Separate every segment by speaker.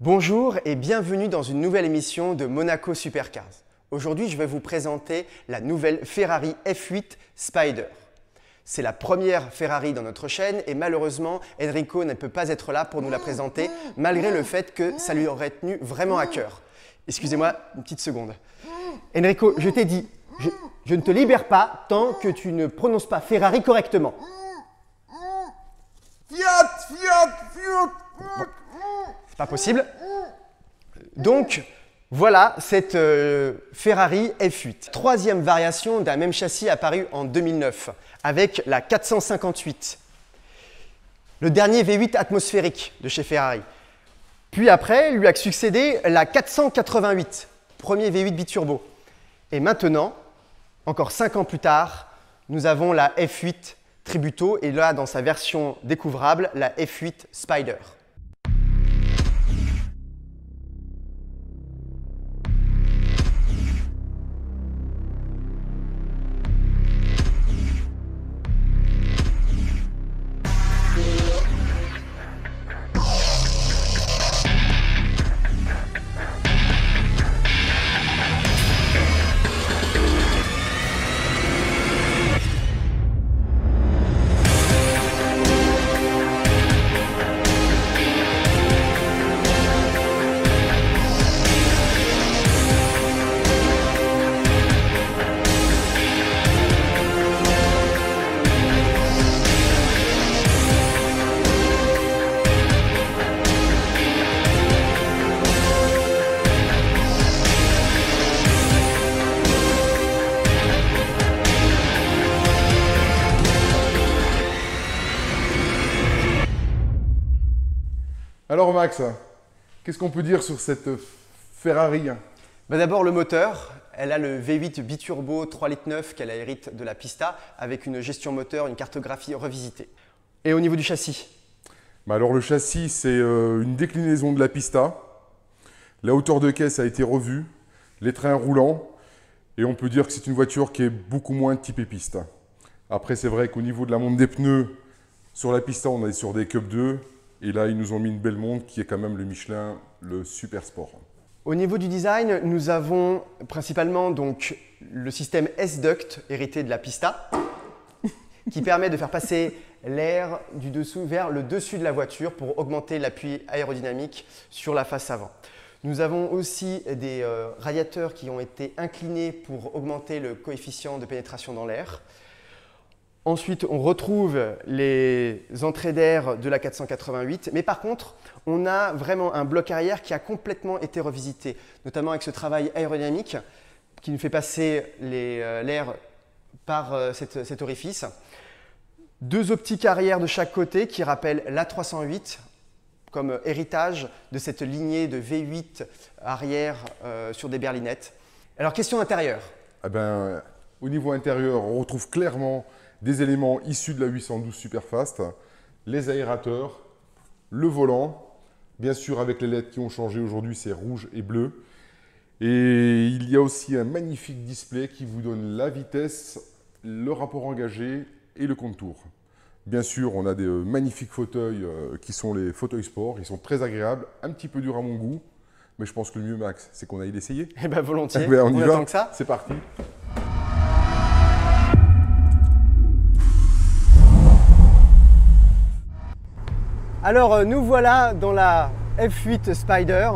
Speaker 1: Bonjour et bienvenue dans une nouvelle émission de Monaco Supercars. Aujourd'hui, je vais vous présenter la nouvelle Ferrari F8 Spider. C'est la première Ferrari dans notre chaîne et malheureusement, Enrico ne peut pas être là pour nous la présenter malgré le fait que ça lui aurait tenu vraiment à cœur. Excusez-moi une petite seconde. Enrico, je t'ai dit, je ne te libère pas tant que tu ne prononces pas Ferrari correctement.
Speaker 2: Fiat.
Speaker 1: C'est pas possible. Donc, voilà cette Ferrari F8. Troisième variation d'un même châssis apparu en 2009 avec la 458. Le dernier V8 atmosphérique de chez Ferrari. Puis après, lui a succédé la 488, premier V8 biturbo. Et maintenant, encore 5 ans plus tard, nous avons la F8 Tributo et là, dans sa version découvrable, la F8 Spider.
Speaker 2: Alors Max, qu'est-ce qu'on peut dire sur cette Ferrari?
Speaker 1: D'abord le moteur, elle a le V8 biturbo 3,9 litres qu'elle hérite de la Pista avec une gestion moteur, une cartographie revisitée. Et au niveau du châssis?
Speaker 2: Alors le châssis, c'est une déclinaison de la Pista. La hauteur de caisse a été revue, les trains roulants, et on peut dire que c'est une voiture qui est beaucoup moins typée piste. Après, c'est vrai qu'au niveau de la monte des pneus, sur la Pista, on est sur des Cup 2, et là, ils nous ont mis une belle montre qui est quand même le Michelin, le Super Sport.
Speaker 1: Au niveau du design, nous avons principalement donc le système S-Duct hérité de la Pista qui permet de faire passer l'air du dessous vers le dessus de la voiture pour augmenter l'appui aérodynamique sur la face avant. Nous avons aussi des radiateurs qui ont été inclinés pour augmenter le coefficient de pénétration dans l'air. Ensuite, on retrouve les entrées d'air de la 488, mais par contre, on a vraiment un bloc arrière qui a complètement été revisité, notamment avec ce travail aérodynamique qui nous fait passer l'air par cet orifice. Deux optiques arrière de chaque côté qui rappellent l'A308 comme héritage de cette lignée de V8 arrière sur des berlinettes. Alors, question intérieure.
Speaker 2: Au niveau intérieur, on retrouve clairement des éléments issus de la 812 Superfast, les aérateurs, le volant, bien sûr avec les LED qui ont changé aujourd'hui, c'est rouge et bleu. Et il y a aussi un magnifique display qui vous donne la vitesse, le rapport engagé et le contour. Bien sûr, on a des magnifiques fauteuils qui sont les fauteuils sport, ils sont très agréables, un petit peu durs à mon goût, mais je pense que le mieux, Max, c'est qu'on aille l'essayer.
Speaker 1: Eh bien, volontiers,
Speaker 2: on y va.
Speaker 1: attend que ça.
Speaker 2: C'est parti.
Speaker 1: Alors nous voilà dans la F8 Spider.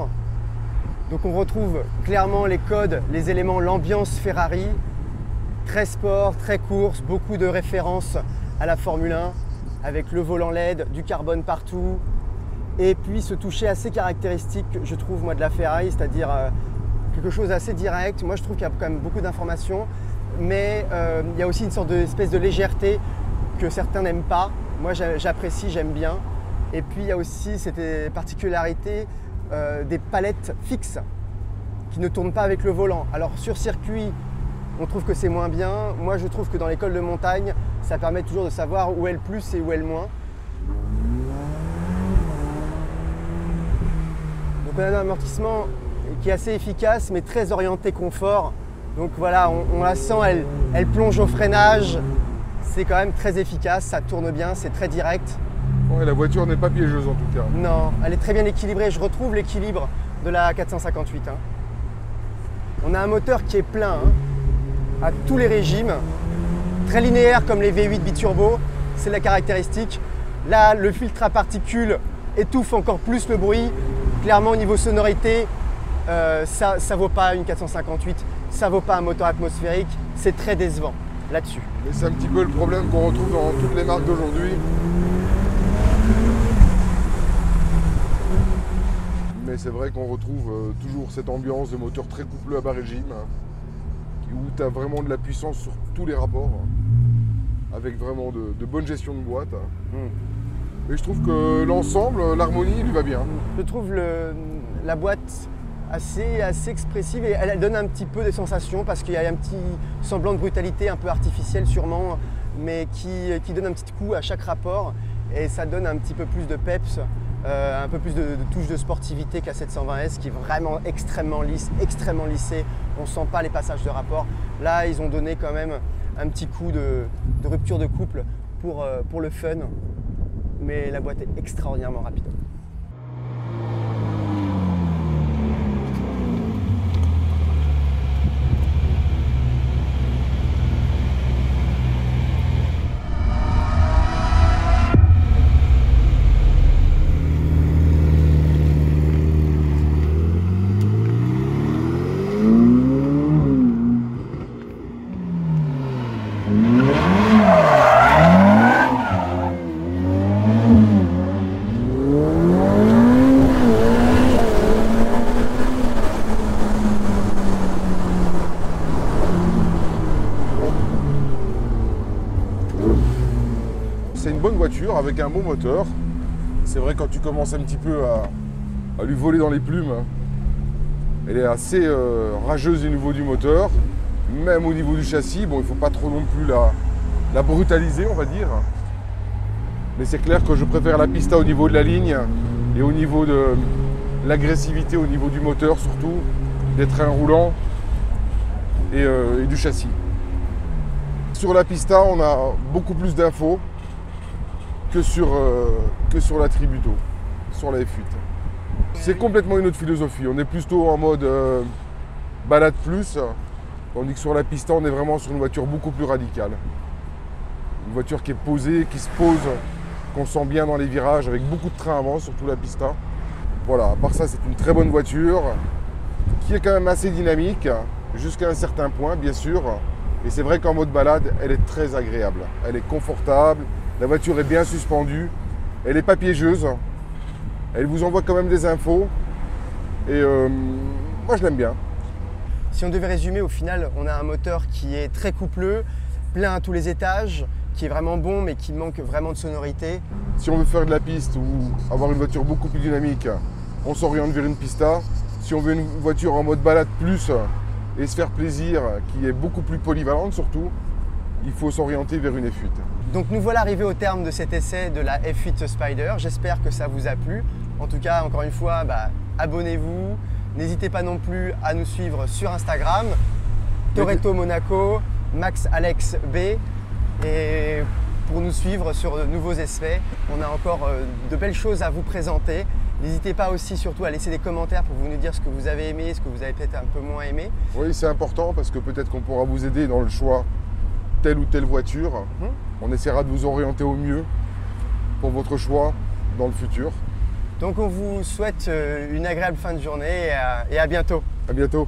Speaker 1: Donc on retrouve clairement les codes, les éléments, l'ambiance Ferrari. Très sport, très course, beaucoup de références à la Formule 1 avec le volant LED, du carbone partout. Et puis ce toucher assez caractéristique, je trouve, moi, de la Ferrari, c'est-à-dire quelque chose d'assez direct. Moi je trouve qu'il y a quand même beaucoup d'informations, mais il y a aussi une sorte d'espèce de légèreté que certains n'aiment pas. Moi j'apprécie, j'aime bien. Et puis il y a aussi cette particularité des palettes fixes qui ne tournent pas avec le volant. Alors sur circuit, on trouve que c'est moins bien. Moi je trouve que dans les cols de montagne, ça permet toujours de savoir où est le plus et où est le moins. Donc on a un amortissement qui est assez efficace mais très orienté confort. Donc voilà, on la sent, elle plonge au freinage. C'est quand même très efficace, ça tourne bien, c'est très direct.
Speaker 2: Ouais, la voiture n'est pas piégeuse en tout cas.
Speaker 1: Non, elle est très bien équilibrée. Je retrouve l'équilibre de la 458. Hein. On a un moteur qui est plein à tous les régimes. Très linéaire comme les V8 biturbo, c'est la caractéristique. Là, le filtre à particules étouffe encore plus le bruit. Clairement, au niveau sonorité, ça ne vaut pas une 458, ça ne vaut pas un moteur atmosphérique. C'est très décevant là-dessus.
Speaker 2: Mais c'est un petit peu le problème qu'on retrouve dans toutes les marques d'aujourd'hui. Mais c'est vrai qu'on retrouve toujours cette ambiance de moteur très couplé à bas régime, où tu as vraiment de la puissance sur tous les rapports, avec vraiment de bonne gestion de boîte. Et je trouve que l'ensemble, l'harmonie lui va bien.
Speaker 1: Je trouve la boîte assez expressive et elle donne un petit peu des sensations parce qu'il y a un petit semblant de brutalité un peu artificielle sûrement, mais qui donne un petit coup à chaque rapport et ça donne un petit peu plus de peps, un peu plus de touche de sportivité que la 720S qui est vraiment extrêmement lisse, extrêmement lissée. On ne sent pas les passages de rapport. Là, ils ont donné quand même un petit coup de rupture de couple pour le fun, mais la boîte est extraordinairement rapide.
Speaker 2: C'est une bonne voiture avec un bon moteur. C'est vrai quand tu commences un petit peu à lui voler dans les plumes, elle est assez rageuse au niveau du moteur, même au niveau du châssis. Bon, il ne faut pas trop non plus la brutaliser, on va dire. Mais c'est clair que je préfère la Pista au niveau de la ligne et au niveau de l'agressivité, au niveau du moteur surtout, des trains roulants et du châssis. Sur la Pista, on a beaucoup plus d'infos que sur la Tributo, sur la F8. C'est complètement une autre philosophie. On est plutôt en mode balade plus, tandis que sur la Pista, on est vraiment sur une voiture beaucoup plus radicale. Une voiture qui est posée, qui se pose, qu'on sent bien dans les virages, avec beaucoup de train avant, surtout la Pista. Voilà, à part ça, c'est une très bonne voiture, qui est quand même assez dynamique, jusqu'à un certain point, bien sûr. Et c'est vrai qu'en mode balade, elle est très agréable. Elle est confortable, la voiture est bien suspendue, elle n'est pas piégeuse. Elle vous envoie quand même des infos. Et moi, je l'aime bien.
Speaker 1: Si on devait résumer, au final, on a un moteur qui est très coupleux, plein à tous les étages, qui est vraiment bon, mais qui manque vraiment de sonorité.
Speaker 2: Si on veut faire de la piste ou avoir une voiture beaucoup plus dynamique, on s'oriente vers une Pista. Si on veut une voiture en mode balade plus et se faire plaisir, qui est beaucoup plus polyvalente surtout, il faut s'orienter vers une F8.
Speaker 1: Donc nous voilà arrivés au terme de cet essai de la F8 Spider. J'espère que ça vous a plu. En tout cas, encore une fois, abonnez-vous. N'hésitez pas non plus à nous suivre sur Instagram, Toretto Monaco, Max Alex B. Et pour nous suivre sur de nouveaux essais, on a encore de belles choses à vous présenter. N'hésitez pas aussi surtout à laisser des commentaires pour nous dire ce que vous avez aimé, ce que vous avez peut-être un peu moins aimé.
Speaker 2: Oui, c'est important parce que peut-être qu'on pourra vous aider dans le choix telle ou telle voiture. On essaiera de vous orienter au mieux pour votre choix dans le futur.
Speaker 1: Donc on vous souhaite une agréable fin de journée et à bientôt.
Speaker 2: À bientôt.